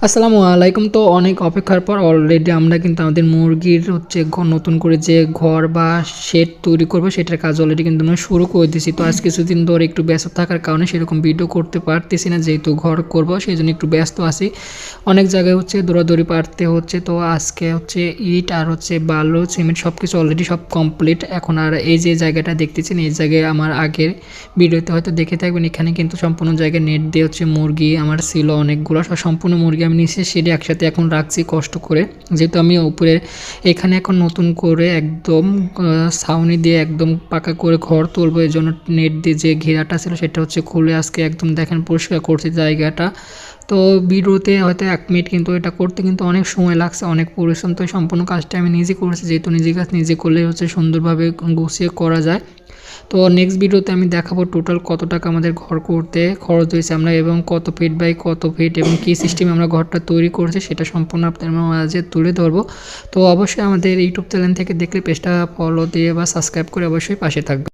আসসালামু আলাইকুম। তো অনেক অপেক্ষার পর অলরেডি আমরা কিন্তু আমাদের মুরগির নতুন করে যে ঘর বা শেড তৈরি করব সেটার কাজ অলরেডি কিন্তু আমরা শুরু করে দিয়েছি। তো আজ কিছুদিন ধরে একটু ব্যস্ত থাকার কারণে সেরকম ভিডিও করতে পারতেছি না, যেহেতু ঘর করব সেই জন্য একটু ব্যস্ত আছি। অনেক জায়গায় দৌড়াদৌড়ি পারতে হচ্ছে। তো আজকে ইট আর বালু সিমেন্ট সব কিছু অলরেডি সব কমপ্লিট। এখন আর এই যে জায়গাটা দেখতেছেন, এই জায়গায় আমার আগের ভিডিওতে হয়তো দেখে থাকবেন, এখানে কিন্তু সম্পূর্ণ জায়গায় নেট দিয়ে মুরগি আমার ছিল অনেকগুলো। সম্পূর্ণ মুরগি আমি নিচে সেটি একসাথে এখন রাখছি কষ্ট করে, যেহেতু আমি উপরে এখানে এখন নতুন করে একদম ছাউনি দিয়ে একদম পাকা করে ঘর তুলবো। এই জন্য নেট দিয়ে যে ঘেরাটা ছিল সেটা খুলে আজকে একদম দেখেন পরিষ্কার করছি জায়গাটা। তো ভিডিওতে হয়তো 1 মিনিট, কিন্তু এটা করতে কিন্তু অনেক সময় লাগছে, অনেক পরিশ্রম। তো সম্পূর্ণ কাজটা আমি নিজে করেছি, যেহেতু নিজের কাজ নিজে করলে সুন্দরভাবে গুছিয়ে করা যায়। তো নেক্সট ভিডিওতে আমি দেখাবো টোটাল কত টাকা আমাদের ঘর করতে খরচ হয়েছে আমরা, এবং কত ফিট বাই কত ফিট এবং কী সিস্টেমে আমরা ঘরটা তৈরি করেছি সেটা সম্পূর্ণ আপনাদের মাঝে তুলে ধরবো। তো অবশ্যই আমাদের ইউটিউব চ্যানেল থেকে দেখলে পেজটা ফলো দিয়ে বা সাবস্ক্রাইব করে অবশ্যই পাশে থাকবেন।